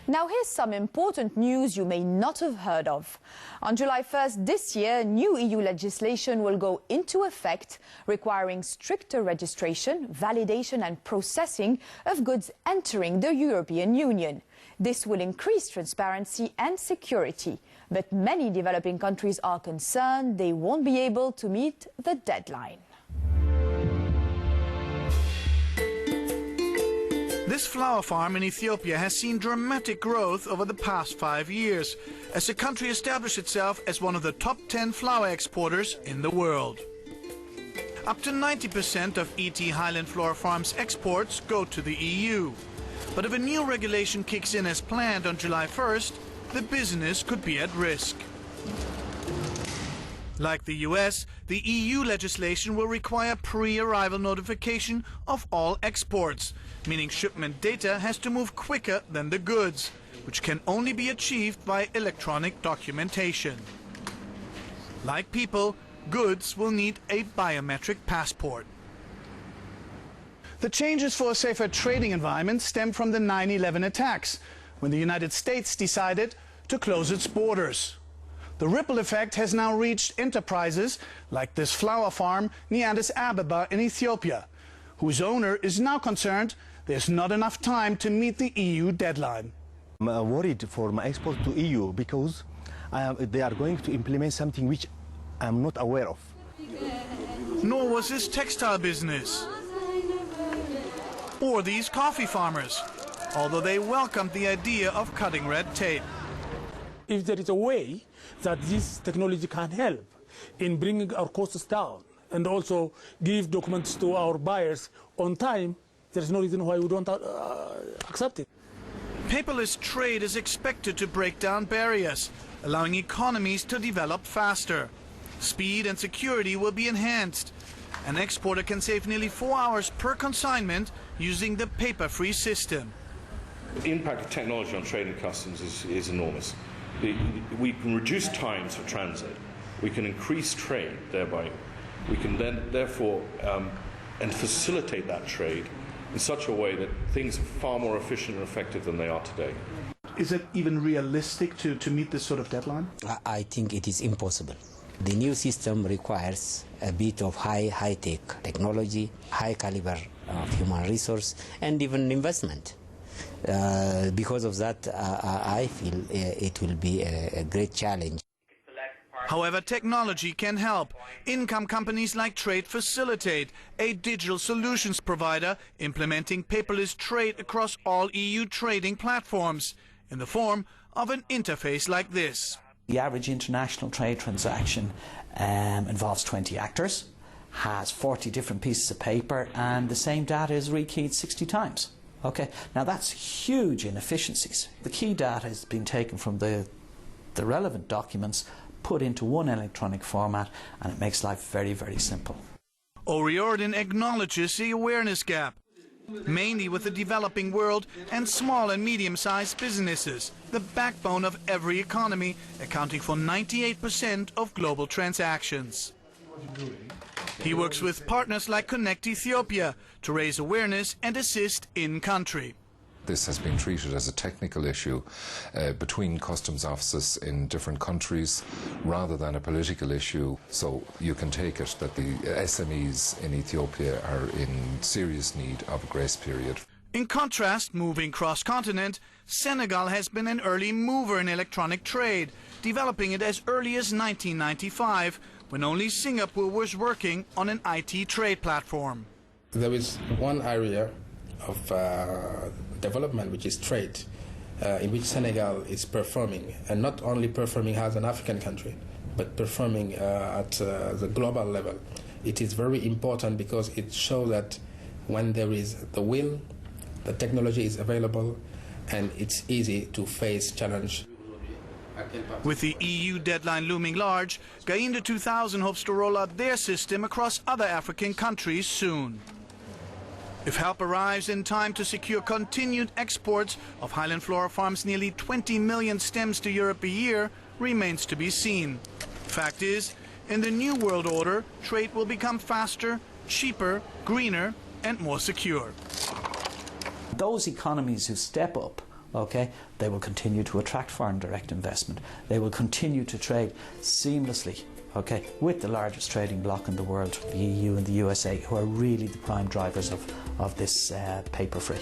Now here's some important news you may not have heard of. On July 1st this year, new EU legislation will go into effect, requiring stricter registration, validation and processing of goods entering the European Union. This will increase transparency and security, but many developing countries are concerned they won't be able to meet the deadline. This flower farm in Ethiopia has seen dramatic growth over the past 5 years as the country established itself as one of the top 10 flower exporters in the world. Up to 90% of ET Highland Flora Farms exports go to the EU. But if a new regulation kicks in as planned on July 1st, the business could be at risk. Like the US, the EU legislation will require pre-arrival notification of all exports, meaning shipment data has to move quicker than the goods, which can only be achieved by electronic documentation. Like people, goods will need a biometric passport. The changes for a safer trading environment stem from the 9/11 attacks, when the United States decided to close its borders. The ripple effect has now reached enterprises like this flower farm near Addis Ababa in Ethiopia, whose owner is now concerned there's not enough time to meet the EU deadline. I'm worried for my export to EU because they are going to implement something which I'm not aware of. Nor was his textile business, or these coffee farmers, although they welcomed the idea of cutting red tape. If there is a way that this technology can help in bringing our costs down and also give documents to our buyers on time, there is no reason why we don't accept it. Paperless trade is expected to break down barriers, allowing economies to develop faster. Speed and security will be enhanced. An exporter can save nearly 4 hours per consignment using the paper-free system. The impact of technology on trade and customs is enormous. We can reduce times for transit. We can increase trade thereby. We can then, therefore, and facilitate that trade in such a way that things are far more efficient and effective than they are today. Is it even realistic to meet this sort of deadline? I think it is impossible. The new system requires a bit of high-tech technology, high caliber of human resource, and even investment. Because of that, I feel it will be a great challenge. However, technology can help. Income companies like Trade Facilitate, a digital solutions provider implementing paperless trade across all EU trading platforms in the form of an interface like this. The average international trade transaction involves 20 actors, has 40 different pieces of paper, and the same data is rekeyed 60 times. Okay, now that's huge inefficiencies. The key data has been taken from the relevant documents, put into one electronic format, and it makes life very, very simple. O'Riordan acknowledges the awareness gap, mainly with the developing world and small and medium-sized businesses, the backbone of every economy, accounting for 98% of global transactions. He works with partners like Connect Ethiopia to raise awareness and assist in-country. This has been treated as a technical issue between customs offices in different countries rather than a political issue. So you can take it that the SMEs in Ethiopia are in serious need of a grace period. In contrast, moving cross-continent, Senegal has been an early mover in electronic trade, developing it as early as 1995, when only Singapore was working on an IT trade platform. There is one area of development which is trade, in which Senegal is performing, and not only performing as an African country, but performing at the global level. It is very important because it shows that when there is the will, the technology is available, and it's easy to face challenge. With the EU deadline looming large, GAINDE 2000 hopes to roll out their system across other African countries soon. If help arrives in time to secure continued exports of Highland Flora Farm's nearly 20 million stems to Europe a year remains to be seen. Fact is, in the new world order, trade will become faster, cheaper, greener and more secure. Those economies who step up okay, they will continue to attract foreign direct investment. They will continue to trade seamlessly, okay, with the largest trading bloc in the world, the EU and the USA, who are really the prime drivers of this paper free.